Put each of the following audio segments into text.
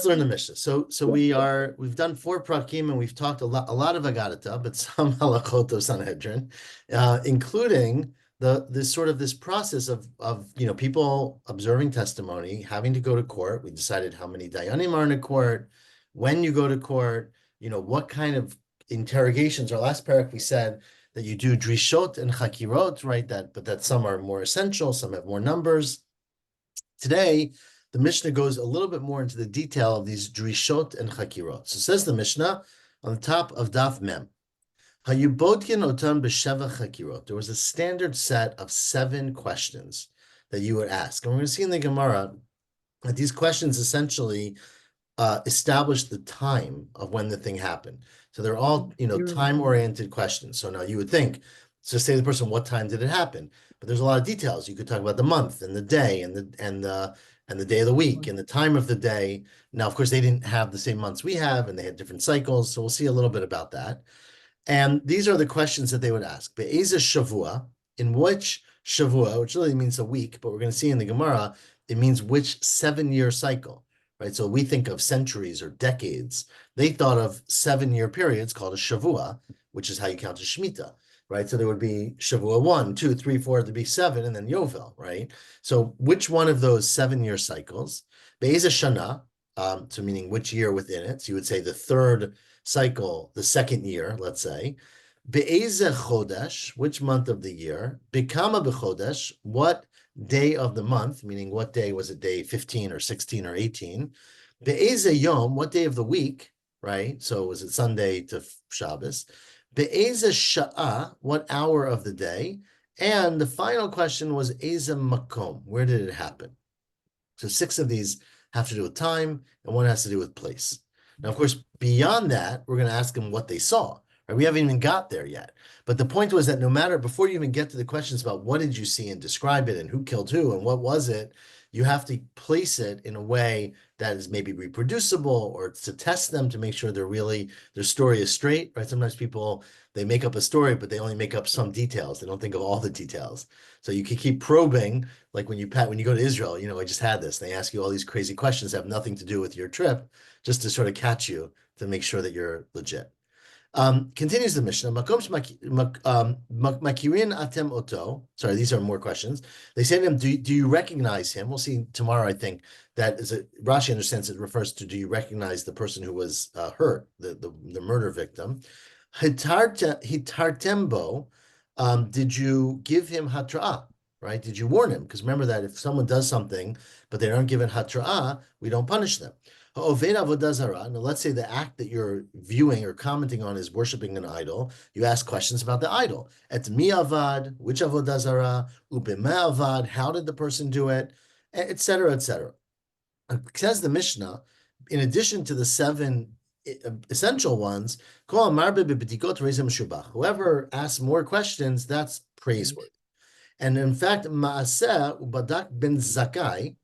learn the Mishnah. So we've done 4 prakim and we've talked a lot of Agadata, but some halachot of Sanhedrin, including this process of people observing testimony, having to go to court. We decided how many dayanim are in a court, when you go to court, what kind of interrogations. Our last parak we said that you do drishot and chakirot, right? But some are more essential, some have more numbers. Today, the Mishnah goes a little bit more into the detail of these drishot and chakirot. So says the Mishnah on the top of Daf Mem, Hayubodkin otam b'sheva chakirot. There was a standard set of 7 questions that you would ask. And we're going to see in the Gemara that these questions essentially establish the time of when the thing happened. So they're all, time-oriented questions. So now you would think, so say the person, what time did it happen? But there's a lot of details. You could talk about the month and the day and the day of the week and the time of the day. Now, of course, they didn't have the same months we have, and they had different cycles. So we'll see a little bit about that. And these are the questions that they would ask. Be'eza shavua, in which shavua, which really means a week, but we're going to see in the Gemara, it means which 7-year cycle, right? So we think of centuries or decades. They thought of 7-year periods called a shavua, which is how you count a shemitah, right? So there would be Shavua 1, 2, 3, 4, there'd be 7, and then Yovel, right? So which one of those 7-year cycles? Be'eza shana, so meaning which year within it. So you would say the 3rd cycle, the 2nd year, let's say. Be'eza chodesh, which month of the year? Bikama b'chodesh, what day of the month, meaning what day was it, day 15 or 16 or 18? Be'eza yom, what day of the week, right? So was it Sunday to Shabbos? Be'eza sha'ah, what hour of the day? And the final question was Eza makom, where did it happen? So 6 of these have to do with time, and 1 has to do with place. Now, of course, beyond that, we're going to ask them what they saw. Right? We haven't even got there yet. But the point was that no matter, before you even get to the questions about what did you see and describe it and who killed who and what was it, you have to place it in a way that is maybe reproducible, or to test them to make sure their story is straight, right? Sometimes people, they make up a story, but they only make up some details. They don't think of all the details. So you can keep probing, like when you go to Israel, I just had this, they ask you all these crazy questions that have nothing to do with your trip, just to sort of catch you to make sure that you're legit. Continues the Mishnah. Makirin atem oto. Sorry, these are more questions. They say to him, do you recognize him? We'll see tomorrow, I think, Rashi understands it refers to, do you recognize the person who was hurt, the murder victim? Hitartembo, did you give him hatra'ah, right? Did you warn him? Because remember that if someone does something, but they aren't given hatra'ah, we don't punish them. Now, let's say the act that you're viewing or commenting on is worshiping an idol. You ask questions about the idol. Et mi avad, which avodah zarah, ubeme avad, how did the person do it, etc., etc. Says the Mishnah, in addition to the 7 essential ones, whoever asks more questions, that's praiseworthy. And in fact, Maaseh ubadak ben Zakai,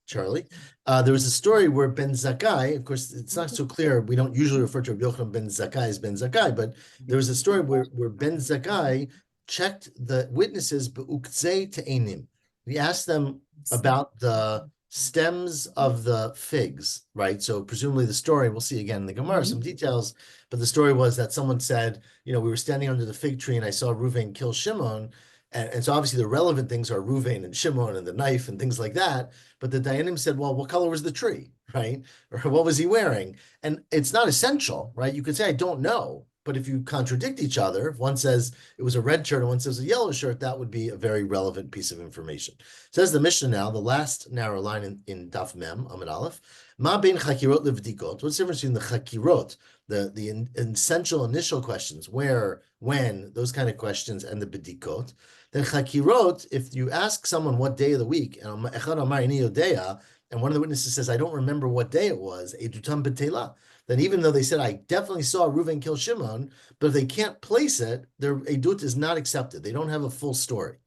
Charlie, there was a story where Ben Zakkai, of course, it's not so clear. We don't usually refer to Rabbi Yochanan ben Zakkai as Ben Zakkai, but there was a story where Ben Zakkai checked the witnesses be'uktzei te'enim. He asked them about the stems of the figs, right? So presumably the story, we'll see again in the Gemara, some details, but the story was that someone said, we were standing under the fig tree and I saw Reuven kill Shimon. And so obviously the relevant things are Reuven and Shimon and the knife and things like that. But the Dayanim said, well, what color was the tree, right? Or what was he wearing? And it's not essential, right? You could say, I don't know. But if you contradict each other, if one says it was a red shirt and one says a yellow shirt, that would be a very relevant piece of information. Says the Mishnah now, the last narrow line in Daf Mem, Amud Aleph, Ma bein chakirot levdikot. What's the difference between the chakirot, the essential initial questions, where, when, those kind of questions, and the bedikot? Then chakirot, if you ask someone what day of the week, and one of the witnesses says, I don't remember what day it was, edutam betela, then even though they said, I definitely saw Reuven kill Shimon, but if they can't place it, their edut is not accepted. They don't have a full story.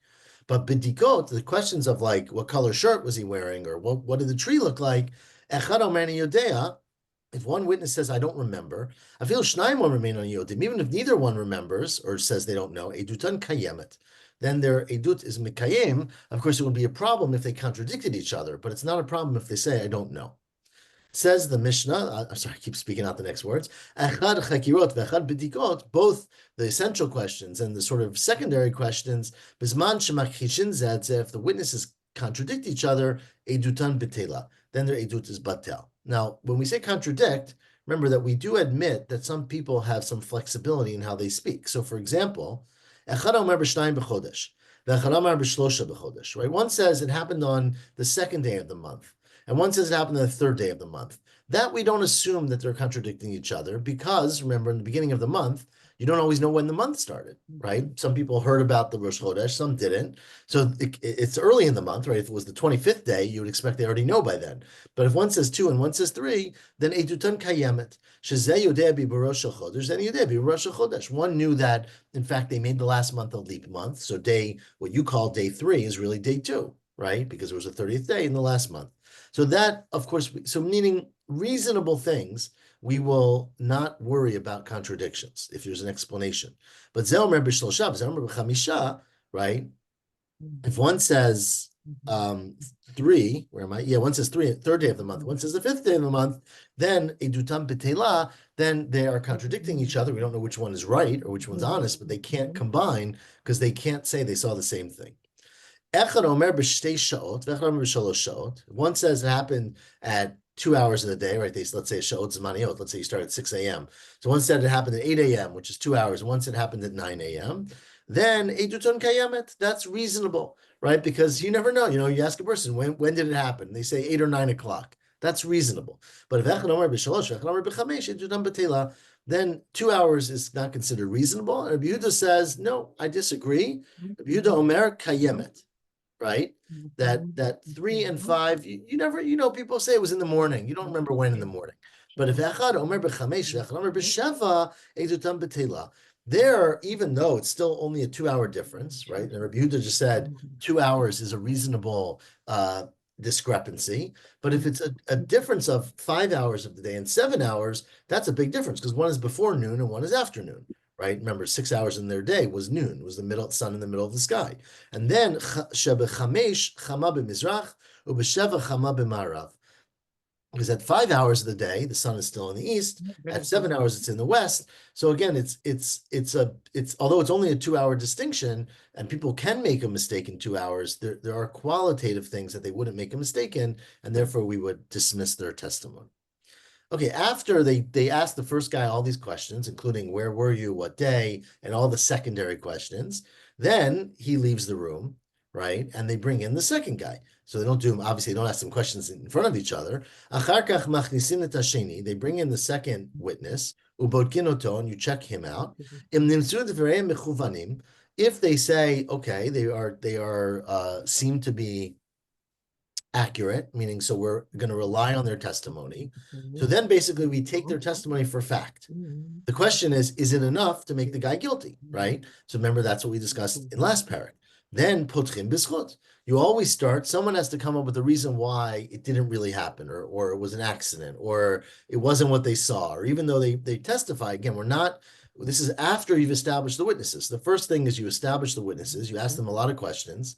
But bedikot, the questions of like, what color shirt was he wearing, or what did the tree look like, echad omani yodea, if one witness says, I don't remember, I feel shnayim won't remain on yodim, even if neither one remembers or says they don't know, edutan kayemet, then their edut is mikayim. Of course, it would be a problem if they contradicted each other, but it's not a problem if they say, I don't know. Says the Mishnah, I'm sorry, I keep speaking out the next words. Echad chakirot v'echad b'dikot, both the essential questions and the sort of secondary questions, bisman shemakhishin zeh zeh, if the witnesses contradict each other, edutan betela, then their edut is batel. Now, when we say contradict, remember that we do admit that some people have some flexibility in how they speak. So, for example, echad omer b'shnayim b'chodesh, v'echad omer b'shlosha b'chodesh, right? One says it happened on the second day of the month, and one says it happened on the third day of the month. That we don't assume that they're contradicting each other because, remember, in the beginning of the month, you don't always know when the month started, right? Some people heard about the Rosh Chodesh, some didn't. So it's early in the month, right? If it was the 25th day, you would expect they already know by then. But if one says 2 and one says 3, then Edutan Kayemet. Shezeh Yodeh bi B'Rosh Chodesh, then Yodeh bi B'Rosh Chodesh. One knew that, in fact, they made the last month a leap month. So what you call day 3 is really day 2, right? Because it was the 30th day in the last month. So that, of course, so meaning reasonable things, we will not worry about contradictions if there's an explanation. But Zelmer b'shlosha, Zelmer b'chamisha, right? If one says 3, where am I? Yeah, one says 3, third day of the month. One says the 5th day of the month. Then edutam betela. Then they are contradicting each other. We don't know which one is right or which one's honest, but they can't combine because they can't say they saw the same thing. Echad omer b'shtei shaot, v'echad omer b'shalosh shaot. One says it happened at 2 hours of the day, right? Let's say shaot zmaniot. Let's say you start at 6 a.m. So one said it happened at 8 a.m., which is 2 hours. And one said it happened at 9 a.m. Then eduton kayemet. That's reasonable, right? Because you never know. You ask a person, when did it happen? They say 8 or 9 o'clock. That's reasonable. But if echad omer b'shalosh, v'echad omer b'chamesh, eduton betela, then 2 hours is not considered reasonable. And Rabbi Yehuda says, no, I disagree. Rabbi Yehuda omer kayemet. Right? That 3 and 5, you never, people say it was in the morning. You don't remember when in the morning. But if echad omer b'chamesh, echad omer b'sheva, edutam betela. There, even though it's still only a 2-hour difference, right? And Rabbi Yehuda just said 2 hours is a reasonable discrepancy. But if it's a difference of 5 hours of the day and 7 hours, that's a big difference because one is before noon and one is afternoon. Right? Remember, 6 hours in their day was noon, was the sun in the middle of the sky. And then shebechamesh chama b'mizrach ubesheva chama b'marav. Because at 5 hours of the day, the sun is still in the east. At 7 hours, it's in the west. So again, it's although it's only a 2-hour distinction, and people can make a mistake in 2 hours, there are qualitative things that they wouldn't make a mistake in, and therefore we would dismiss their testimony. Okay, after they asked the first guy all these questions, including where were you, what day, and all the secondary questions, then he leaves the room, right? And they bring in the second guy. So they obviously they don't ask them questions in front of each other. Achar kach machnisin et hasheni, they bring in the second witness, ubodkin oto, and you check him out. Im nimtzu devareim mechuvanim, if they say, okay, they seem to be accurate, meaning so we're going to rely on their testimony. So then basically we take their testimony for fact. The question is it enough to make the guy guilty, right? So remember, that's what we discussed in last parak. Then potchim b'schut. You always start, someone has to come up with a reason why it didn't really happen, or it was an accident, or it wasn't what they saw, or even though they testify, again, this is after you've established the witnesses. The first thing is you establish the witnesses, you ask them a lot of questions,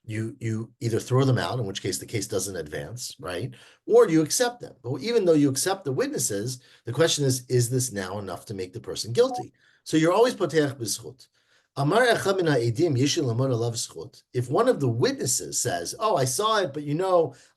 you either throw them out, in which case the case doesn't advance, right? Or you accept them. But even though you accept the witnesses, the question is this now enough to make the person guilty? So you're always poteach b'zchut. Amar echad min ha'edim yeshil lamod alav zchut. If one of the witnesses says, oh, I saw it, but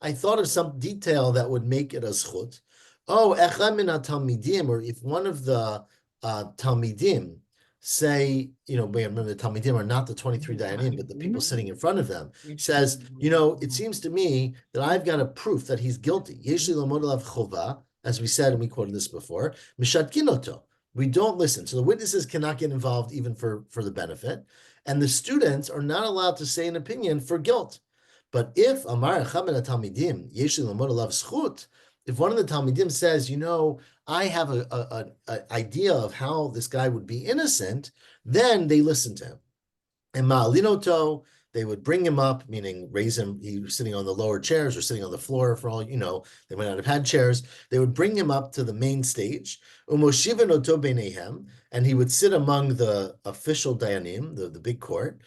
I thought of some detail that would make it a zchut. Oh, echad min ha'talmidim, or if one of the talmidim say, remember the Talmidim are not the 23 Dayanim, but the people sitting in front of them, says, it seems to me that I've got a proof that he's guilty. Yesh li lamod alav chova, as we said, and we quoted this before, mishatkin oto. We don't listen. So the witnesses cannot get involved even for the benefit. And the students are not allowed to say an opinion for guilt. But if Amar echad min ha'talmidim yesh li lamod alav zchut, if one of the Talmidim says, I have an idea of how this guy would be innocent, then they listen to him. And ma'alinoto, they would bring him up, meaning raise him. He was sitting on the lower chairs or sitting on the floor for all, they might not have had chairs. They would bring him up to the main stage, umoshiven oto beinehem, and he would sit among the official dayanim, the big court.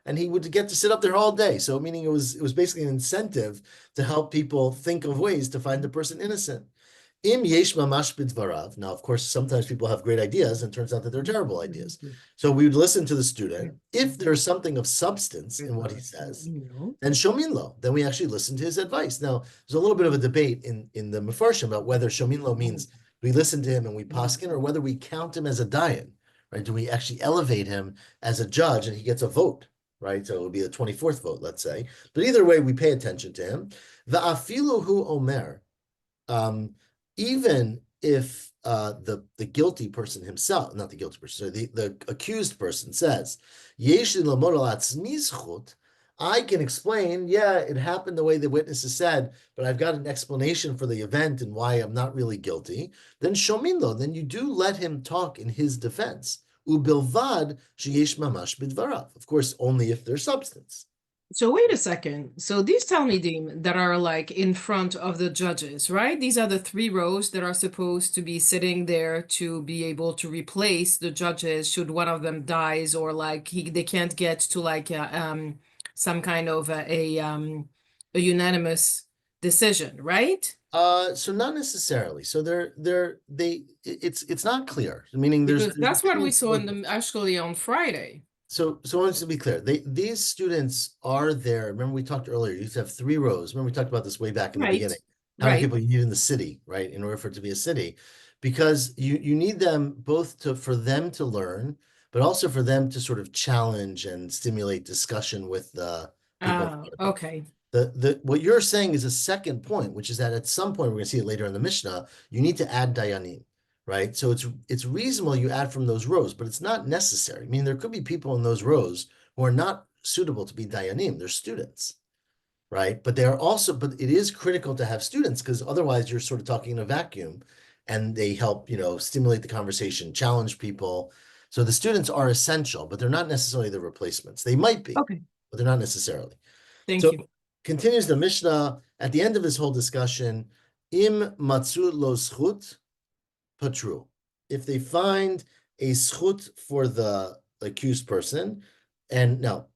And he would get to sit up there all day. So meaning it was basically an incentive to help people think of ways to find the person innocent. Im yesh mamash b'dvarav. Now, of course, sometimes people have great ideas, and it turns out that they're terrible ideas. So we would listen to the student. If there's something of substance in what he says, then shomin lo. Then we actually listen to his advice. Now, there's a little bit of a debate in the Mefarshim about whether shomin lo means we listen to him and we paskin, or whether we count him as a dayan, right? Do we actually elevate him as a judge and he gets a vote, right? So it would be the 24th vote, let's say. But either way, we pay attention to him. Va'afilu hu omer. Even if the guilty person himself, not the guilty person, sorry, the accused person says, I can explain, yeah, it happened the way the witnesses said, but I've got an explanation for the event and why I'm not really guilty, then shominlo, then you do let him talk in his defense. Ubilvad sheyesh mamash bidvarav. Of course, only if there's substance. So wait a second. So these Talmidim that are like in front of the judges, right? These are the 3 rows that are supposed to be sitting there to be able to replace the judges should one of them dies, or like they can't get to like some kind of a unanimous decision, right? So not necessarily. So it's not clear. Meaning there's Because that's what we opinion saw split. in the actually on Friday. So I want to be clear. These students are there. Remember, we talked earlier. You used to have 3 rows. Remember, we talked about this way back in the Right. beginning. How many Right. people you need in the city, right, in order for it to be a city, because you need them both for them to learn, but also for them to sort of challenge and stimulate discussion with the people in front of them. Okay. What you're saying is a second point, which is that at some point, we're going to see it later in the Mishnah, you need to add dayanim, right? So it's reasonable you add from those rows, but it's not necessary. I mean, there could be people in those rows who are not suitable to be dayanim. They're students, right? But it is critical to have students, because otherwise you're sort of talking in a vacuum, and they help, stimulate the conversation, challenge people. So the students are essential, but they're not necessarily the replacements. They might be, Okay. but they're not necessarily. Thank So you. continues the Mishnah at the end of this whole discussion, im matzu lo zchut patru. If they find a zchut for the accused person, and now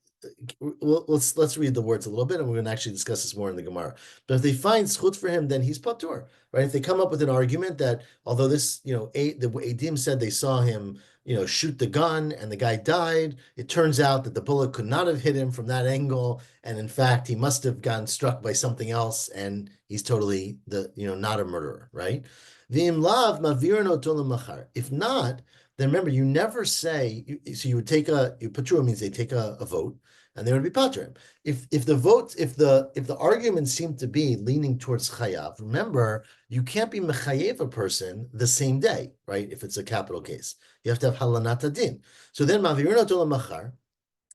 let's read the words a little bit, and we're going to actually discuss this more in the Gemara. But if they find zchut for him, then he's patur, right? If they come up with an argument that although this, the Eidim said they saw him, shoot the gun and the guy died, it turns out that the bullet could not have hit him from that angle, and in fact he must have gotten struck by something else, and he's totally not a murderer, right? V'im lav mavirin oto lemachar. If not, then remember, you never say, so you would take patur means they take a vote, and they would be patrim. If the arguments seem to be leaning towards chayav, remember, you can't be mechayev a person the same day, right? If it's a capital case, you have to have halanat adin. So then mavirin oto lemachar,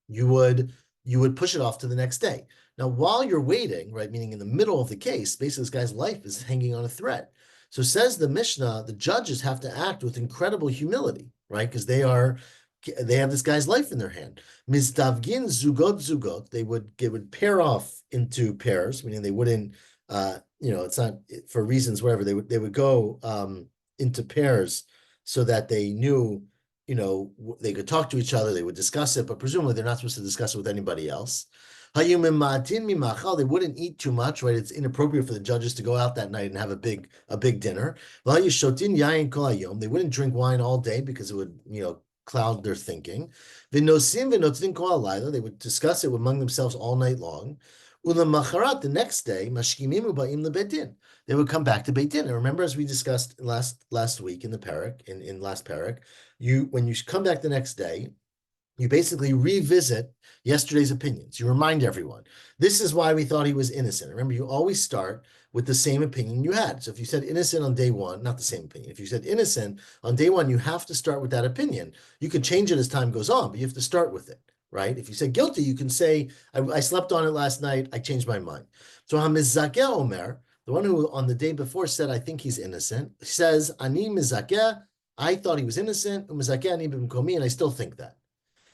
you would push it off to the next day. Now, while you're waiting, right, meaning in the middle of the case, basically this guy's life is hanging on a thread. So says the Mishnah, the judges have to act with incredible humility, right? Because they have this guy's life in their hand. Mizdavgin zugot. They would pair off into pairs, meaning they wouldn't, it's not for reasons whatever. They would go into pairs so that they knew, they could talk to each other, they would discuss it, but presumably they're not supposed to discuss it with anybody else. They wouldn't eat too much, right? It's inappropriate for the judges to go out that night and have a big dinner. They wouldn't drink wine all day because it would, cloud their thinking. They would discuss it among themselves all night long. The next day, they would come back to Beit Din. And remember, as we discussed last week in the parak, in last parak, when you come back the next day, you basically revisit yesterday's opinions. You remind everyone, this is why we thought he was innocent. Remember, you always start with the same opinion you had. So if you said innocent on day one, not the same opinion. If you said innocent on day one, you have to start with that opinion. You can change it as time goes on, but you have to start with it, right? If you say guilty, you can say, I slept on it last night, I changed my mind. So Hamizakeh Omer, the one who on the day before said, I think he's innocent, says, Ani Mizakeh, I thought he was innocent, Umizakeh Ani b'mkomi, and I still think that.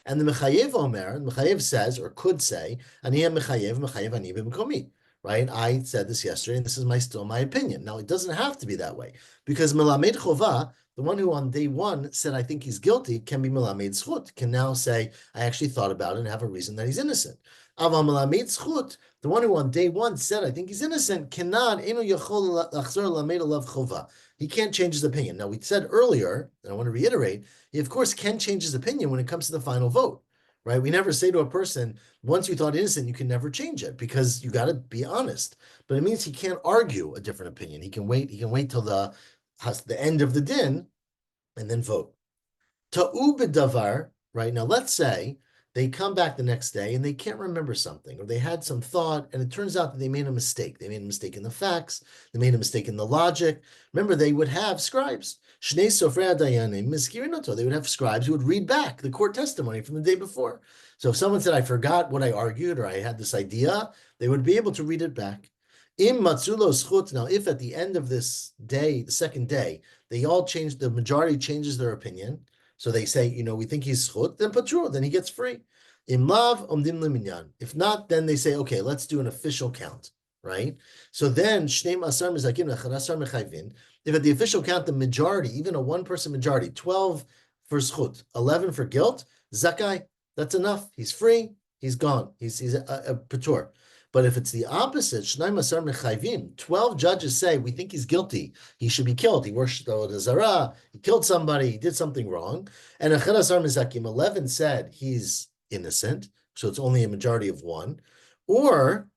And the Mechayev Omer, Mechayev says, or could say, Ani Mechayev ani b'mkomi, right? I said this yesterday, and this is still my opinion. Now, it doesn't have to be that way, because Melamed Chova, the one who on day one said, I think he's guilty, can be Melamed Zchut, can now say, I actually thought about it and have a reason that he's innocent. Aval Melamed Zchut, the one who on day one said, I think he's innocent, cannot, Eno Yachol Lachzor Lamed Alav Chova. He can't change his opinion. Now, we said earlier, and I want to reiterate, he of course can change his opinion when it comes to the final vote, right? We never say to a person, once you thought innocent, you can never change it, because you got to be honest. But it means he can't argue a different opinion. He can wait till the end of the din and then vote. Ta'u b'davar, right? Now, let's say they come back the next day and they can't remember something, or they had some thought, and it turns out that they made a mistake. They made a mistake in the facts. They made a mistake in the logic. Remember, they would have scribes. Shnei sofrei hadayanim mizkirin oto. They would have scribes who would read back the court testimony from the day before. So if someone said, I forgot what I argued, or I had this idea, they would be able to read it back. Im matzulo zchut. Now, if at the end of this day, the second day, they all change, the majority changes their opinion, so they say, we think he's zchut, then patur, then he gets free. Imlav omdim leminyan. If not, then they say, okay, let's do an official count, right? So then, shneim asar mizakim echad asar mechayvin. If at the official count, the majority, even a one-person majority, 12 for zchut, 11 for guilt, zakai, that's enough. He's free. He's gone. He's a patur. But if it's the opposite, Shnai Masar Mechayvim, 12 judges say, we think he's guilty. He should be killed. He worshipped Avodah Zarah. He killed somebody. He did something wrong. And Echad Asar Mizakim, 11 said he's innocent. So it's only a majority of one. Or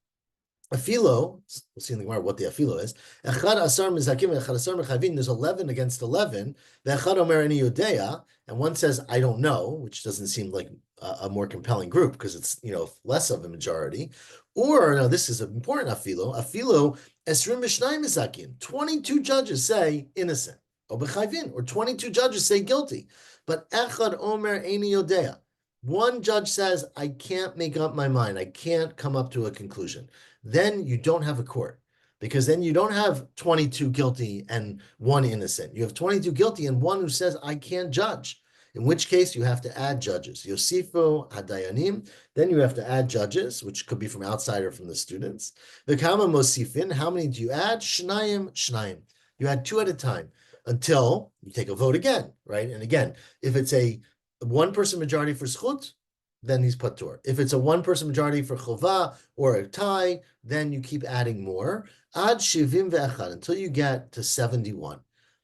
Afilo, we'll see in the Gemara what the afilo is. Echad asar mizakim, echad asar mechavin. There's 11 against 11. Ve'echad omer ani yodea, and one says I don't know, which doesn't seem like a more compelling group, because it's less of a majority. Or no, this is an important afilo. Afilo esrim b'shnayim mizakim. 22 judges say innocent, or b'chayvin, or 22 judges say guilty. But echad omer ani yodea. One judge says, I can't make up my mind. I can't come up to a conclusion. Then you don't have a court, because then you don't have 22 guilty and one innocent. You have 22 guilty and one who says, I can't judge, in which case you have to add judges. Yosifo hadayanim, then you have to add judges, which could be from outside or from the students. V'kama mosifin, how many do you add? Shnayim. You add two at a time until you take a vote again, right? And again, if it's a one-person majority for zchut, then he's patur. If it's a one-person majority for chova or a tie, then you keep adding more. Ad shivim ve'echad, until you get to 71.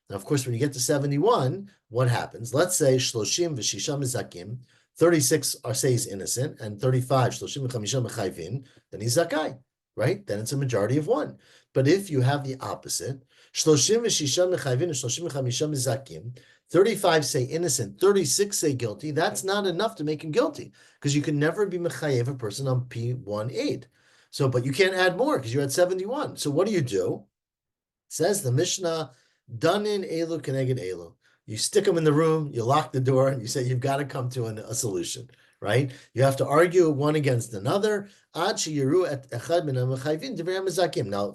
Now, of course, when you get to 71, what happens? Let's say shloshim v'shisha mizakim, 36 say he's innocent, and 35 shloshim v'chamisha mechayvin, then he's zakai, right? Then it's a majority of one. But if you have the opposite, shloshim v'shisha mechayvin and shloshim v'chamisha mizakim, 35 say innocent, 36 say guilty, that's not enough to make him guilty, because you can never be mechayev a person on P1 So, but you can't add more because you're at 71. So what do? Says the Mishnah, danin elu keneged elu. You stick them in the room, you lock the door, and you say, you've got to come to a solution, right? You have to argue one against another. Now, of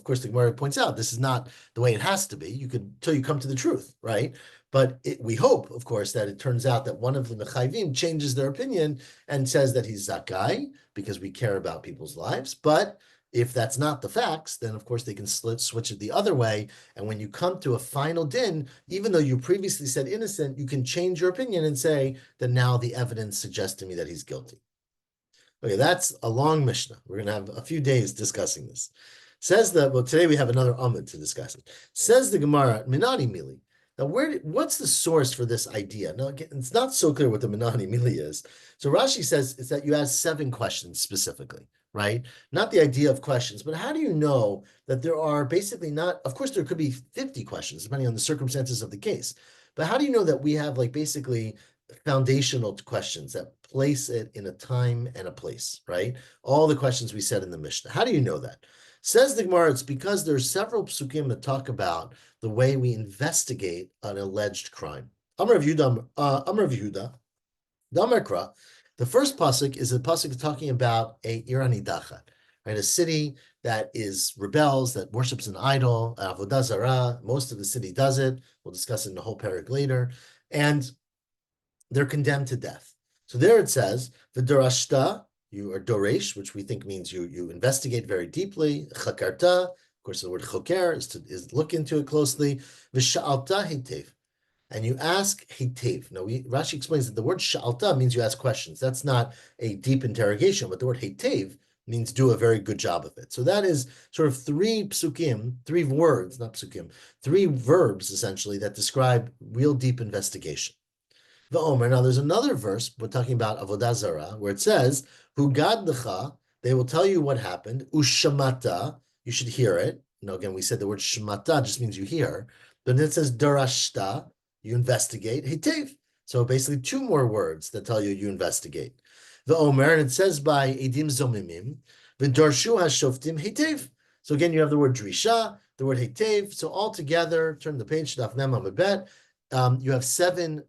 course, the Gemara points out, this is not the way it has to be. Till you come to the truth, right? But we hope, of course, that it turns out that one of the mechayvim changes their opinion and says that he's zakai, because we care about people's lives. But if that's not the facts, then of course they can switch it the other way. And when you come to a final din, even though you previously said innocent, you can change your opinion and say that now the evidence suggests to me that he's guilty. Okay, that's a long Mishnah. We're going to have a few days discussing this. Says today we have another Amud to discuss it. Says the Gemara, Minani Mili. Now, what's the source for this idea? Now, again, it's not so clear what the Minani Mili is. So Rashi says it's that you ask 7 questions specifically, right? Not the idea of questions, but how do you know that there are basically not, of course, there could be 50 questions, depending on the circumstances of the case. But how do you know that we have basically foundational questions that place it in a time and a place, right? All the questions we said in the Mishnah. How do you know that? Says the Gemara, it's because there's several psukim that talk about the way we investigate an alleged crime. Amar of Yehuda, Damarkra. The first pasuk is a pasuk talking about a Irani Dachat, right? A city that rebels, that worships an idol, Avodah Zarah. Most of the city does it. We'll discuss it in the whole parak later. And they're condemned to death. So there it says, V'darashta, you are doresh, which we think means you investigate very deeply. Chakarta, of course, the word choker is look into it closely. V'sha'alta heitev, and you ask heitev. Now, Rashi explains that the word sha'alta means you ask questions. That's not a deep interrogation, but the word heitev means do a very good job of it. So that is sort of three psukim, three words, not psukim, three verbs essentially that describe real deep investigation. The Omer. Now, there's another verse we're talking about avodah zarah where it says, "Hugad lecha," they will tell you what happened. Ushamata, you should hear it. Again, we said the word shmata just means you hear. But then it says darashta, you investigate. Hetev. So basically, two more words that tell you investigate. The Omer, and it says by edim zomimim, v'darshu hashoftim hetev. So again, you have the word drisha, the word hetev. So all together, turn the page, daf mem amabet. You have seven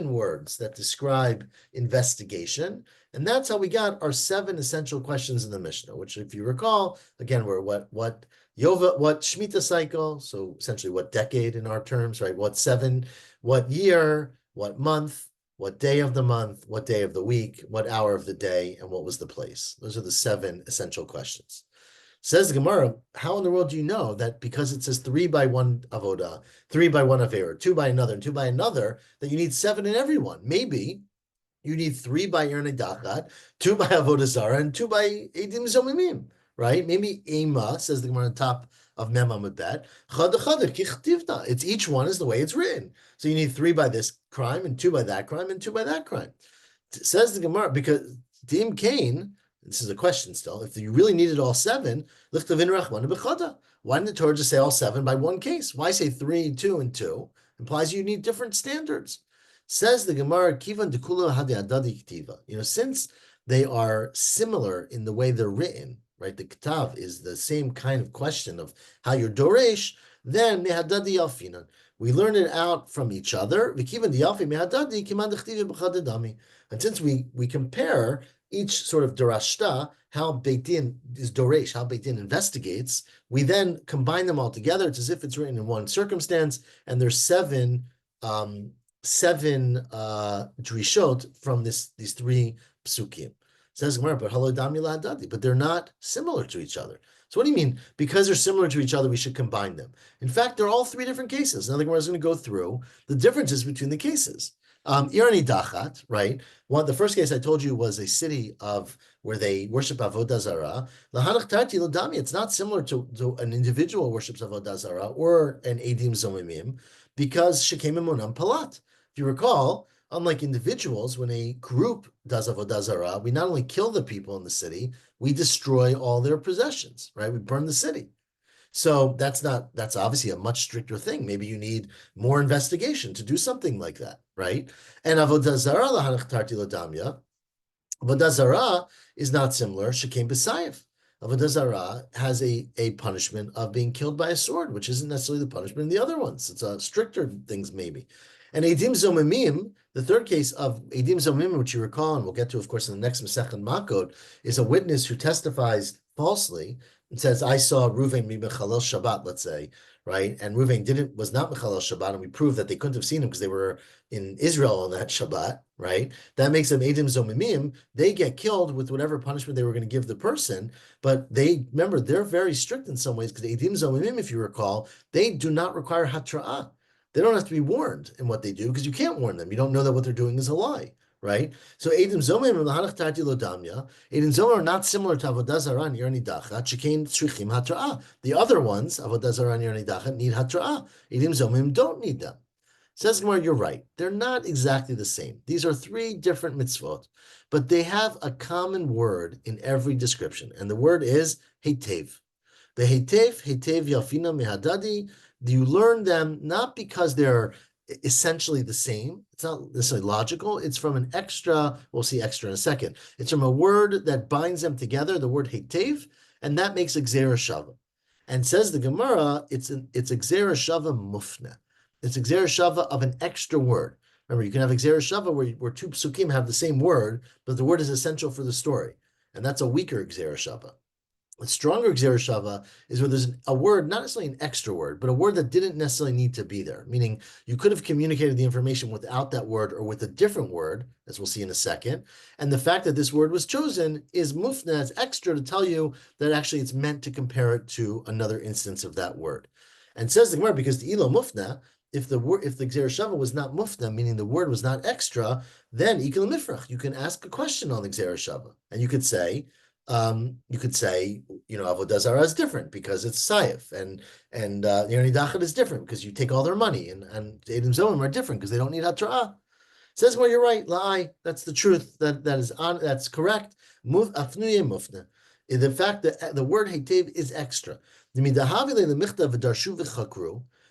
words that describe investigation, and that's how we got our 7 essential questions in the Mishnah. Which, if you recall, again, were what Shemitah cycle, so essentially what decade in our terms, right? What year, what month, what day of the month, what day of the week, what hour of the day, and what was the place. Those are the 7 essential questions. Says the Gemara, how in the world do you know that because it says 3 by 1 avoda, 3 by 1 avera, 2 by another, and 2 by another, that you need 7 in every one? Maybe you need 3 by Yernei Dachat, 2 by avodah zara, and 2 by edim zomimim, right? Maybe ema, says the Gemara on top of Mem Amud Bet, chad kichtivna. It's each one is the way it's written. So you need 3 by this crime, and 2 by that crime, and 2 by that crime. Says the Gemara, because Dim Cain, this is a question still, if you really needed all 7, why didn't the Torah just say all 7 by one case? Why say 3, 2, and 2? Implies you need different standards. Says the Gemara, Kivan dekula hadi adadi ktiva. Since they are similar in the way they're written, right? The ktav is the same kind of question of how you're doresh, then mehadadi alfinan. We learn it out from each other. And since we compare each sort of darashta, how Beit Din is doresh, how Beit Din investigates, we then combine them all together. It's as if it's written in one circumstance, and there's seven drishot from these 3 psukim. Says Gemara, but they're not similar to each other. So what do you mean? Because they're similar to each other, we should combine them. In fact, they're all 3 different cases. Now the Gemara is going to go through the differences between the cases. Irani Dachat, right? The first case I told you was a city where they worship Avodah Zarah. Lahanach Tarti Lodami. It's not similar to an individual worships Avodah Zarah or an Edim Zomimim, because Shekem Emunam Palat. If you recall, unlike individuals, when a group does Avodah Zarah, we not only kill the people in the city, we destroy all their possessions, right? We burn the city. So that's obviously a much stricter thing. Maybe you need more investigation to do something like that, right? And Avodah Zarah lahanach tarti ladamya. Avodah Zarah is not similar. Shekem b'sayif. Avodah Zarah has a punishment of being killed by a sword, which isn't necessarily the punishment in the other ones. It's a stricter things maybe. And Edim Zomimim, the third case of Edim Zomimim, which you recall, and we'll get to, of course, in the next Masechet Makot, is a witness who testifies falsely and says, I saw Ruvain Mechalel Shabbat, let's say, right? And Ruvain was not Mechalel Shabbat, and we proved that they couldn't have seen him because they were in Israel on that Shabbat, right? That makes them Edim Zomimim. They get killed with whatever punishment they were going to give the person, but remember, they're very strict in some ways, because Edim Zomimim, if you recall, they do not require Hatra'ah. They don't have to be warned in what they do, because you can't warn them. You don't know that what they're doing is a lie, right? So Edim Zomim and Lahanach Tarti Lodamya, Edim Zomim are not similar to Avodah Zarah and Yerni Dachat, Shekein Tzrichim Hatra'ah. The other ones, Avodah Zarah and Yerni Dachat, need Hatra'ah. Edim Zomim don't need them. Says Gemara, you're right. They're not exactly the same. These are 3 different mitzvot, but they have a common word in every description, and the word is hetev. The hetev yafina mehadadi. You learn them not because they're essentially the same. It's not necessarily logical. It's from an extra, we'll see extra in a second. It's from a word that binds them together, the word hetev, and that makes a gzera shava. And says the Gemara, it's a gzera shava mufna. It's a gzera shava of an extra word. Remember, you can have a gzera shava where 2 psukim have the same word, but the word is essential for the story. And that's a weaker gzera shava. A stronger Gzera Shava is where there's a word, not necessarily an extra word, but a word that didn't necessarily need to be there, meaning you could have communicated the information without that word or with a different word, as we'll see in a second. And the fact that this word was chosen is mufna, it's extra to tell you that actually it's meant to compare it to another instance of that word. And says the Gemara, because the ilo mufna, if the Gzera Shava was not mufna, meaning the word was not extra, then ikil mifrach, you can ask a question on the Gzera Shava, and you could say, Avodah Zarah is different because it's Saif, and Yerni Dachat is different because you take all their money, and Edom Zolim are different because they don't need Hatra'ah. Says, well, you're right, La'ai, that's the truth, that's correct. Muf afnuye mufna. The fact that the word Hetev is extra.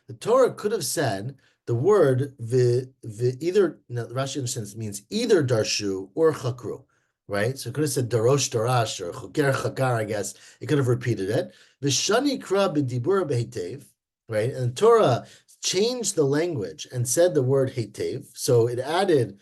The Torah could have said the word either, Rashi understands it means either darshu or chakru. Right? So it could have said darosh darash or chuker chakar, I guess. It could have repeated it. V'shani kra b'dibura b'hetev, right? And the Torah changed the language and said the word hetev. So it added,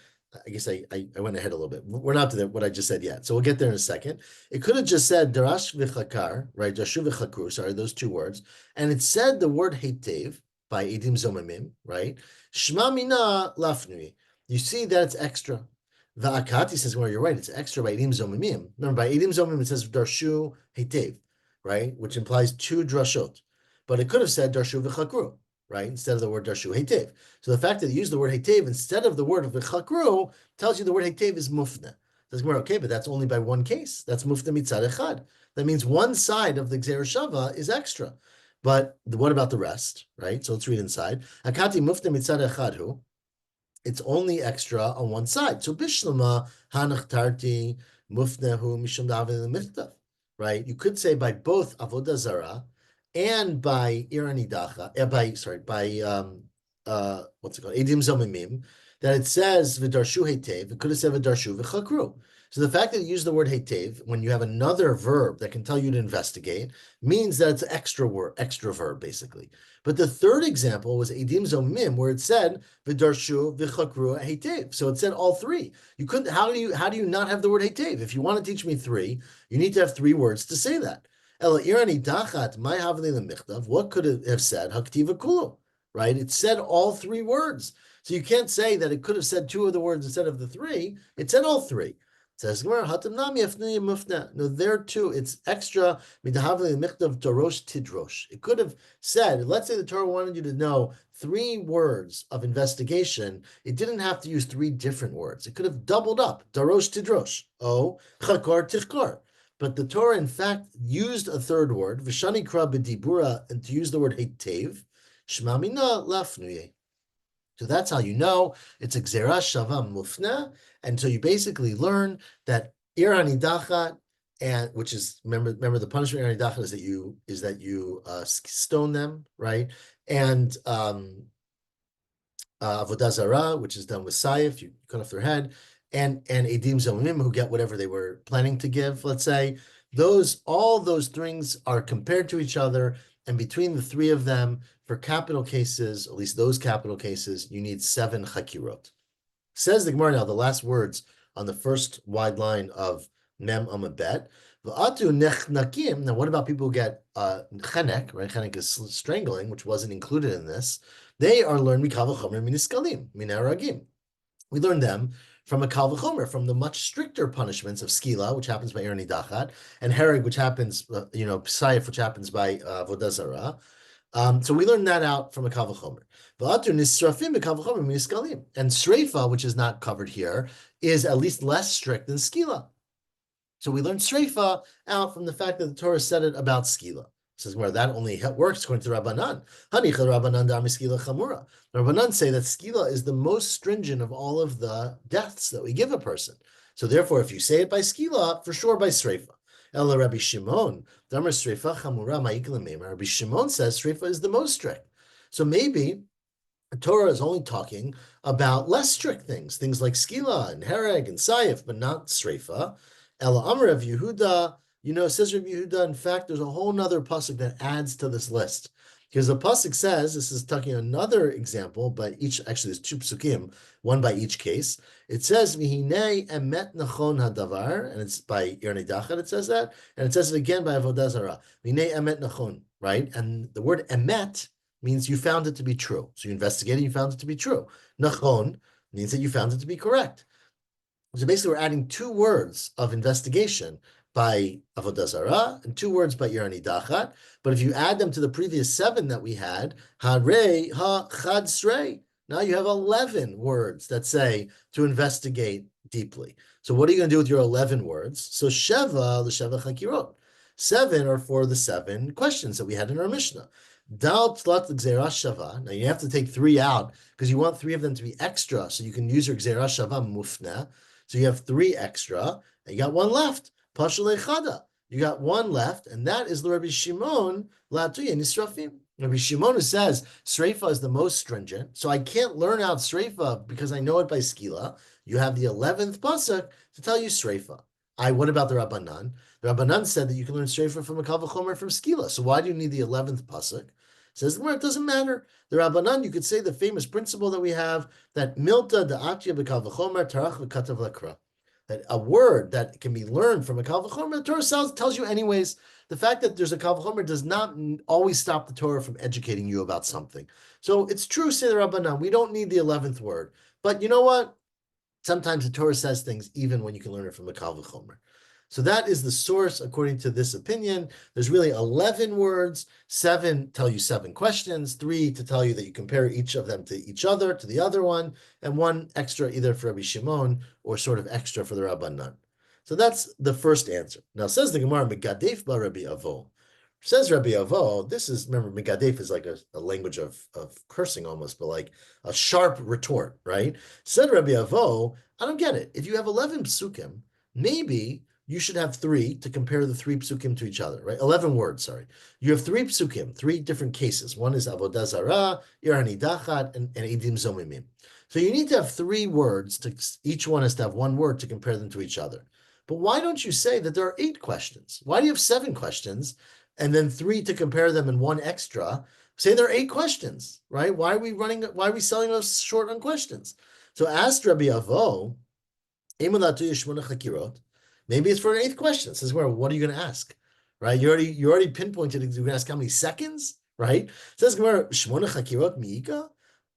I guess I went ahead a little bit. We're not to what I just said yet. So we'll get there in a second. It could have just said darash v'chakar, right? Dashu v'chakru, sorry, those two words. And it said the word hetev by edim zomimim, right? Shma mina lafnui. You see that it's extra. Va'akati says, well, you're right, it's extra by Edim Zomimim. Remember, by Edim Zomimim, it says Darshu Hetev, right? Which implies two drashot. But it could have said Darshu V'chakru, right? Instead of the word Darshu Hetev. So the fact that it used the word Hetev instead of the word V'chakru tells you the word Hetev is Mufna. Says, okay, but that's only by one case. That's Mufna Mitzad Echad. That means one side of the Gzera Shava is extra. But what about the rest, right? So let's read inside. Akati Mufna Mitzad Echadhu. It's only extra on one side. So bishlama hanach tarti mufnehu mishum davin michtav. Right? You could say by both avodah zara and by irani dacha, what's it called? Edim zomimim, that it says v'darshu hetev. It could have said v'darshu v'chakru. So the fact that you use the word hetev when you have another verb that can tell you to investigate means that it's extra verb, basically. But the third example was edim zomim, where it said v'darshu v'chakru hetev. So it said all three. You couldn't. How do you not have the word hetev? If you want to teach me three, you need to have three words to say that. Ela irani dachat my havli lemichtav. What could it have said? Haktiva kulu. Right? It said all three words. So you can't say that it could have said two of the words instead of the three. It said all three. Says Gemara, Hatam Nami Afnei Mufna. No, there too, it's extra. Midahavli Michtav Darosh Tidrosh. It could have said, let's say the Torah wanted you to know three words of investigation. It didn't have to use three different words. It could have doubled up. Darosh Tidrosh. Oh, Chakar Tichkar. But the Torah, in fact, used a third word, Vishani Kra B'dibura, and to use the word Hetev, Shma Mina Lafnuye. So that's how you know it's a Gzera Shava Mufna. And so you basically learn that irani dachat, and which is remember the punishment irani dachat is that you stone them, right? And avodah zarah, which is done with saif, you cut off their head, and edim zomimim, who get whatever they were planning to give. Let's say all those things are compared to each other, and between the three of them, for capital cases, at least those capital cases, you need 7 chakirot. Says the Gemara now, the last words on the first wide line of Mem Amabet. V'atu nechnakim. Now, what about people who get chenek, right? Chenek is strangling, which wasn't included in this. They are learned mikal v'chomer miniskalim, minaragim. We learn them from a kal v'chomer, from the much stricter punishments of skila, which happens by irani dachat, and hereg, which happens, psaif, which happens by avodah zarah. So we learned that out from a kal v'chomer. And Sreifa, which is not covered here, is at least less strict than Skila. So we learned Sreifa out from the fact that the Torah said it about Skila. It says where that only works according to Rabbanan. Rabbanan say that Skila is the most stringent of all of the deaths that we give a person. So therefore, if you say it by Skila, for sure by Sreifa. Ela Rabbi Shimon, Rabbi Shimon says Sreifa is the most strict. So maybe the Torah is only talking about less strict things like skila and hereg and saif, but not sreifa. Ela Amar of Yehuda, says Rabbi Yehuda, in fact, there's a whole nother pasuk that adds to this list. Because the pasuk says, this is taking another example, but actually there's two psukim, one by each case. It says, "V'hinei emet nachon hadavar," and it's by Yernei Dachat, it says that, and it says it again by Avodah Zarah. "V'hinei emet nachon," right? And the word emet means you found it to be true. So you investigated, you found it to be true. Nachon means that you found it to be correct. So basically, we're adding two words of investigation by Avodah Zarah and two words by Yerani Dachat. But if you add them to the previous 7 that we had, Harei ha chad srei, now you have 11 words that say to investigate deeply. So what are you going to do with your 11 words? So Sheva, the Sheva Chakirot. 7 are for the 7 questions that we had in our Mishnah. Dal tlat l'gzeira shava. Now you have to take 3 out because you want 3 of them to be extra, so you can use your gzeira shava mufna. So you have 3 extra, and you got 1 left. Pashal echada. You got 1 left, and that is the Rabbi Shimon la'atuya nisrafim. Rabbi Shimon who says Sreifa is the most stringent, so I can't learn out Sreifa because I know it by Skila. You have the 11th pasuk to tell you Sreifa. What about the Rabbanan? The Rabbanan said that you can learn Sreifa from a Kal V'chomer from Skila. So why do you need the 11th pasuk? Says the it doesn't matter. The Rabbanan, you could say the famous principle that we have that milta da'atya b'kal v'chomer tarach v'katav lakra. That a word that can be learned from a kal v'chomer, the Torah tells you anyways. The fact that there's a kal v'chomer does not always stop the Torah from educating you about something. So it's true, say the Rabbanan, we don't need the 11th word. But you know what? Sometimes the Torah says things even when you can learn it from a kal v'chomer. So that is the source, according to this opinion. There's really 11 words, 7 tell you 7 questions, 3 to tell you that you compare each of them to each other, to the other one, and 1 extra either for Rabbi Shimon or sort of extra for the Rabbanan. So that's the first answer. Now says the Gemara, Megadef ba Rabbi Avo. Says Rabbi Avo, this is, remember, Megadef is like a language of cursing almost, but like a sharp retort, right? Said Rabbi Avo, I don't get it. If you have 11 psukim, maybe you should have 3 to compare the 3 psukim to each other, right? 11 words, sorry. You have 3 psukim, 3 different cases. One is Avodah Zarah, Irani Dachat, and Edim Zomimim. So you need to have 3 words, each one has to have 1 word to compare them to each other. But why don't you say that there are 8 questions? Why do you have 7 questions and then 3 to compare them and 1 extra? Say there are 8 questions, right? Why are we selling us short on questions? So ask Rabbi Avo, maybe it's for an 8th question. It says, well, what are you going to ask? Right? You already pinpointed you're going to ask how many seconds, right? It says, Shmona Chakirot Miika.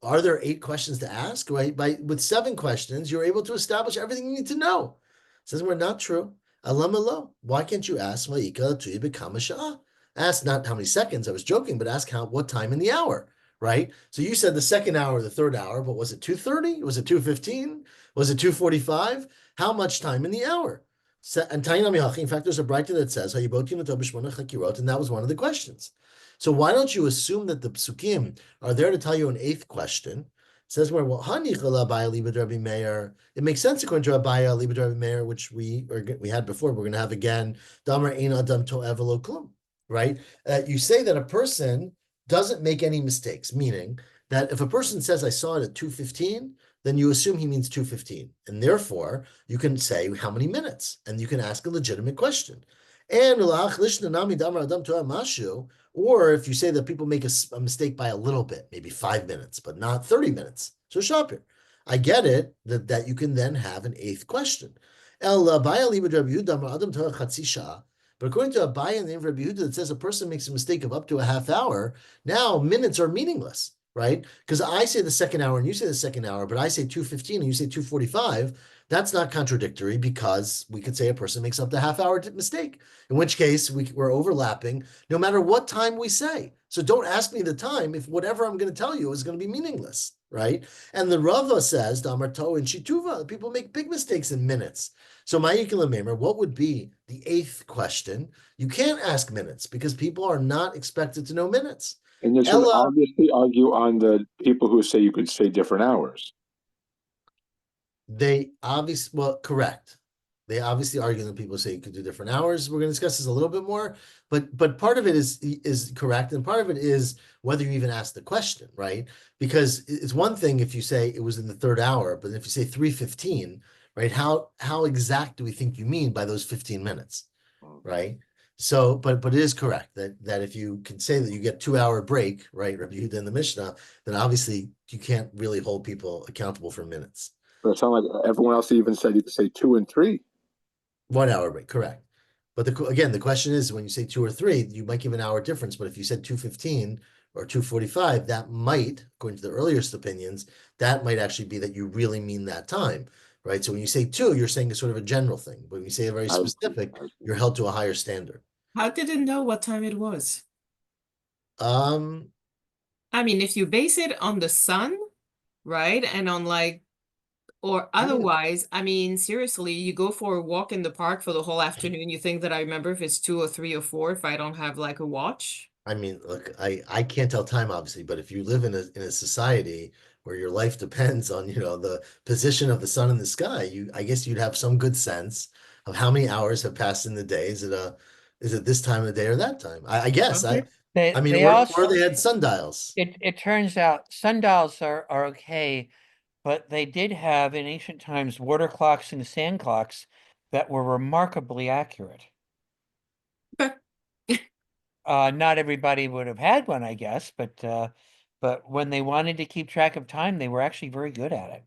Are there 8 questions to ask? Right? With 7 questions, you're able to establish everything you need to know. It says, we're not true. Alamalo. Why can't you ask Ma'ika to become a sha'ah? Ask not how many seconds, I was joking, but ask what time in the hour, right? So you said the 2nd hour, the 3rd hour, but was it 2:30? Was it 2:15? Was it 2:45? How much time in the hour? And in fact, there's a brighter that says, and that was one of the questions. So why don't you assume that the psukim are there to tell you an 8th question? It says where, well, it makes sense according to Abaya Libed Rabbi Meir, which we had before, we're going to have again, right? You say that a person doesn't make any mistakes, meaning that if a person says, I saw it at 2:15, then you assume he means 2:15. And therefore, you can say how many minutes, and you can ask a legitimate question. And or if you say that people make a mistake by a little bit, maybe 5 minutes, but not 30 minutes. So shopir. I get it that you can then have an 8th question. But according to Abaya and the name of Rabbi Yehuda that says a person makes a mistake of up to a half hour, now minutes are meaningless, right? Because I say the 2nd hour and you say the 2nd hour, but I say 2:15 and you say 2:45. That's not contradictory because we could say a person makes up the half-hour mistake, in which case we're overlapping no matter what time we say. So don't ask me the time if whatever I'm going to tell you is going to be meaningless, right? And the Rava says, Damarto and Shituva, people make big mistakes in minutes. So Ma'ikil what would be the 8th question? You can't ask minutes because people are not expected to know minutes. And this would obviously argue on the people who say you could say different hours. Correct. They obviously argue that people say you could do different hours. We're going to discuss this a little bit more, but part of it is correct, and part of it is whether you even ask the question, right? Because it's one thing if you say it was in the 3rd hour, but if you say 3:15, right? How exact do we think you mean by those 15 minutes, right? So, but it is correct that if you can say that you get 2 hour break, right, Rabbi Yehuda in the Mishnah, then obviously you can't really hold people accountable for minutes. But it sounded like everyone else even said you could say 2 and 3. 1 hour break, correct. But again, the question is when you say 2 or 3, you might give an hour difference. But if you said 2:15 or 2:45, that might, according to the earliest opinions, that might actually be that you really mean that time, right? So when you say 2, you're saying it's sort of a general thing. But when you say a very I see, specific, I see. you're held to a higher standard. How did it know what time it was? Um, I mean, if you base it on the sun, right? And on like, or I mean, otherwise, I mean, seriously, you go for a walk in the park for the whole afternoon. You think that I remember if it's 2 or 3 or 4 if I don't have like a watch? look, I can't tell time, obviously, but if you live in a society where your life depends on, the position of the sun in the sky, I guess you'd have some good sense of how many hours have passed in the day. Is it this time of day or that time? I guess. Okay. I mean, They or also they had sundials. it turns out sundials are okay, but they did have in ancient times water clocks and sand clocks that were remarkably accurate. Okay. Not everybody would have had one, I guess, but when they wanted to keep track of time, they were actually very good at it.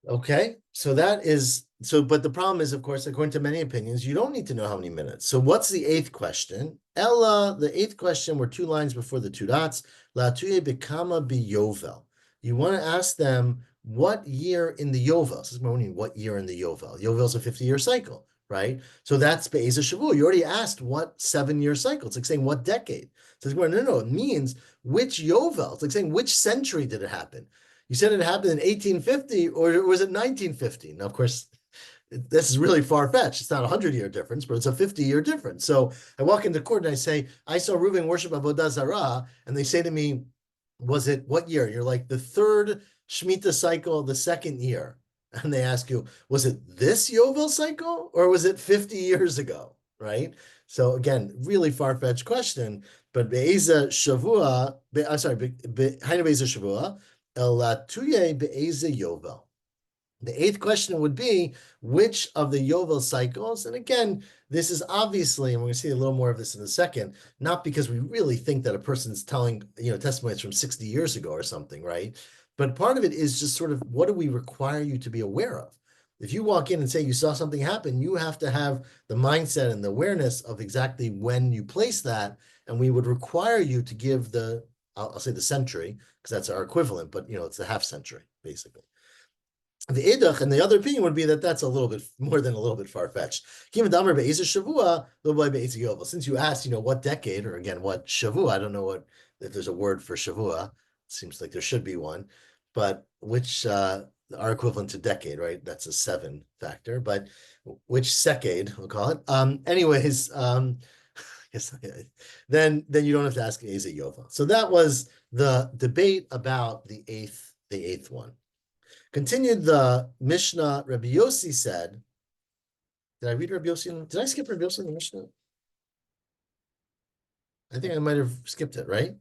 Okay, but the problem is, of course, according to many opinions, you don't need to know how many minutes. So what's the eighth question? Ella, the eighth question were 2 lines before the 2 dots. La tuye bekama biyovel. You want to ask them what year in the Yovel. This is what year in the Yovel. Yovel is a 50-year cycle, right? So that's Be'ez Shavuot. You already asked what 7-year cycle. It's like saying what decade. So no, it means which Yovel. It's like saying which century did it happen? You said it happened in 1850, or was it 1950? Now, of course, this is really far-fetched. It's not a 100-year difference, but it's a 50-year difference. So I walk into court and I say, I saw Reuben worship Avodah Zarah, and they say to me, was it what year? You're like, the third Shemitah cycle, the second year. And they ask you, was it this Yovel cycle, or was it 50 years ago, right? So again, really far-fetched question, but Be'eza Shavua, I'm sorry, Hainu Be'eza Shavua, Elatuye be'eze yovel. The eighth question would be, which of the yovel cycles? And again, this is obviously, and we're going to see a little more of this in a second, not because we really think that a person's telling, testimonies from 60 years ago or something, right? But part of it is just sort of, what do we require you to be aware of? If you walk in and say you saw something happen, you have to have the mindset and the awareness of exactly when you place that, and we would require you to give I'll say the century, because that's our equivalent, but it's the half century, basically. The Edach and the other opinion would be that that's a little bit more than a little bit far-fetched. Since you asked, what decade, or again, what Shavua, I don't know if there's a word for Shavua. It seems like there should be one, but which are equivalent to decade, right? That's a 7 factor, but which secade, we'll call it. Anyways, then you don't have to ask Eza Yova. So that was the debate about the eighth one. Continued the Mishnah. Rabbi Yossi said, did I read Rabbi Yossi? Did I skip Rabbi Yossi in the Mishnah? I think I might have skipped it, right?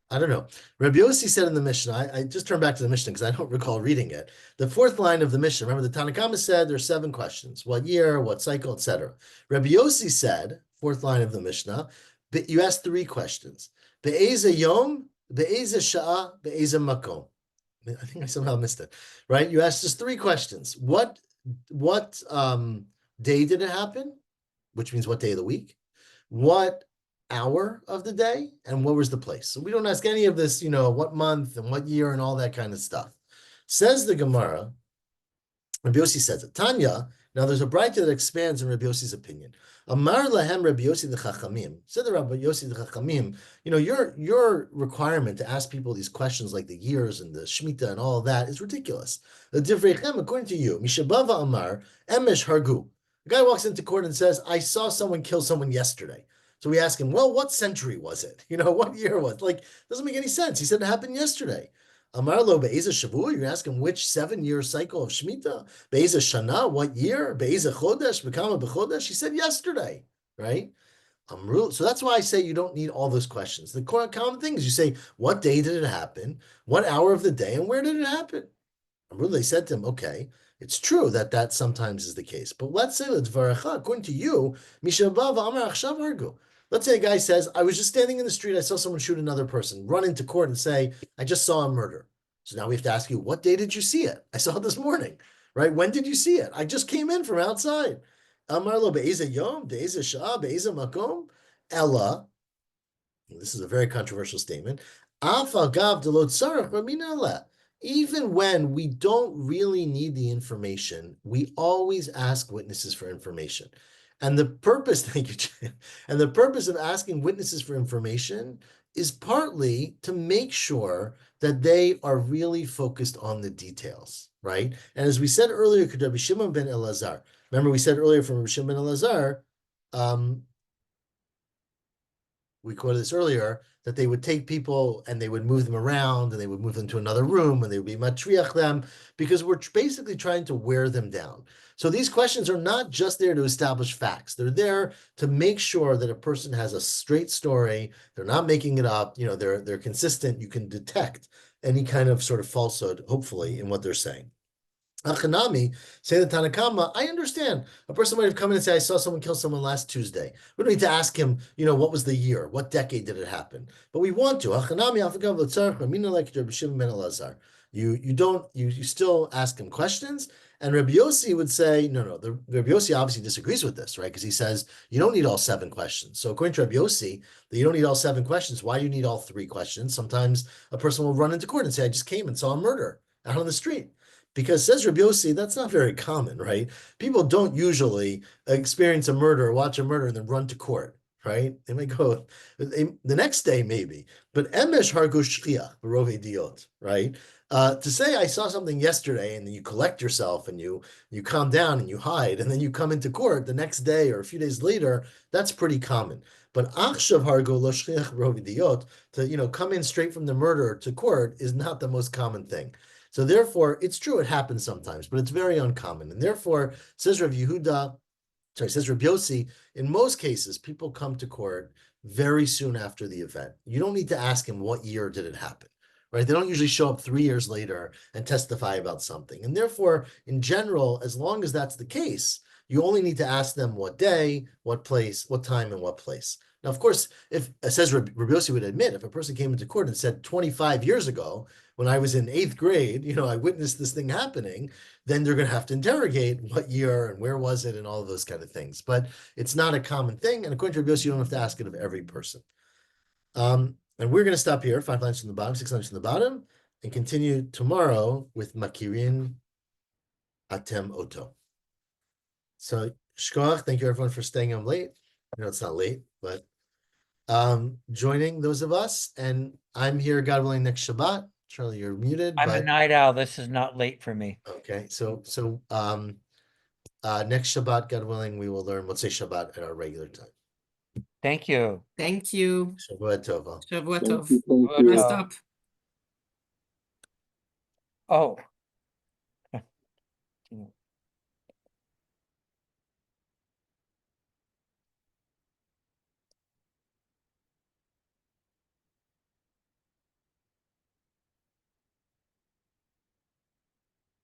I don't know. Rabbi Yossi said in the Mishnah, I just turned back to the Mishnah because I don't recall reading it. The fourth line of the Mishnah, remember the Tanna Kama said there's 7 questions: what year, what cycle, etc. Rabbi Yossi said, fourth line of the Mishnah, you asked 3 questions: Be'eza yom, be'eza sha'ah, be'eza makom. I think I somehow missed it, right? You asked just 3 questions. What day did it happen? Which means what day of the week? What hour of the day, and what was the place? So we don't ask any of this, what month and what year and all that kind of stuff. Says the Gemara, Rabbi Yossi says it. Tanya, now there's a braita that expands in Rabbi Yossi's opinion. Amar lahem Rabbi Yossi the Chachamim. Said the Rabbi Yossi the Chachamim, your requirement to ask people these questions like the years and the Shemitah and all of that is ridiculous. The Divreichem, according to you, Mishabava Amar, Emesh Hargu. The guy walks into court and says, I saw someone kill someone yesterday. So we ask him, well, what century was it? What year was it? Like, doesn't make any sense. He said it happened yesterday. Amar lo be'eza shavua, you're asking which 7-year cycle of Shemitah? Be'eza shana, what year? Be'eza chodesh, bekama b'chodesh? He said yesterday, right? So that's why I say you don't need all those questions. The common thing is you say, what day did it happen? What hour of the day? And where did it happen? They said to him, okay, it's true that that sometimes is the case, but let's say, according to you, let's say a guy says, I was just standing in the street, I saw someone shoot another person, run into court and say, I just saw a murder. So now we have to ask you, what day did you see it? I saw it this morning, right? When did you see it? I just came in from outside. Amar be'eza yom, be'eza shah, be'eza makom, ella. This is a very controversial statement. Even when we don't really need the information, we always ask witnesses for information. And the purpose, thank you, Jan, and the purpose of asking witnesses for information is partly to make sure that they are really focused on the details, right? And as we said earlier, Rabbi Shimon ben Elazar, remember we said earlier from Rabbi Shimon ben Elazar, we quoted this earlier, that they would take people and they would move them around and they would move them to another room and they would be matriach them, because we're basically trying to wear them down. So these questions are not just there to establish facts. They're there to make sure that a person has a straight story. They're not making it up. You know, they're consistent. You can detect any kind of sort of falsehood, hopefully, in what they're saying. Achanami, say the Tanakama, I understand. A person might have come in and say, I saw someone kill someone last Tuesday. We don't need to ask him, you know, what was the year? What decade did it happen? But we want to. Achanami, you still ask him questions. And Rabbi Yossi would say, no. Rabbi Yossi obviously disagrees with this, right? Because he says, you don't need all 7 questions. So according to Rabbi Yossi, that you don't need all 7 questions. Why do you need all 3 questions? Sometimes a person will run into court and say, I just came and saw a murder out on the street. Because says Rabbi Yossi, that's not very common, right? People don't usually experience a murder or watch a murder and then run to court, right? They may go the next day, maybe. But emesh hargo shchiach b'rov idiot, right? To say I saw something yesterday and then you collect yourself and you calm down and you hide and then you come into court the next day or a few days later, that's pretty common. But achshav hargo lo shchiach b'rov idiot, to come in straight from the murder to court is not the most common thing. So therefore, it's true, it happens sometimes, but it's very uncommon. And therefore, says Rabbi Yossi, in most cases, people come to court very soon after the event. You don't need to ask him what year did it happen, right? They don't usually show up 3 years later and testify about something. And therefore, in general, as long as that's the case, you only need to ask them what day, what place, what time, and what place. Now, of course, if it says Rabbi Yossi would admit, if a person came into court and said 25 years ago, when I was in 8th grade, I witnessed this thing happening, then they're going to have to interrogate what year and where was it and all of those kind of things. But it's not a common thing. And according to Rabbi Yossi, you don't have to ask it of every person. And we're going to stop here, 5 lines from the bottom, 6 lines from the bottom, and continue tomorrow with Makirin Atem Oto. So, Shkoach, thank you everyone for staying up late. I know it's not late, but joining those of us. And I'm here, God willing, next Shabbat. Charlie, you're muted. I'm a night owl. This is not late for me. Okay, so next Shabbat, God willing, we will learn Motzei Shabbat at our regular time. Thank you. Thank you. Shavua Tova. Shavua Thank Tov. you. Shavua Rest Tov. up. Oh.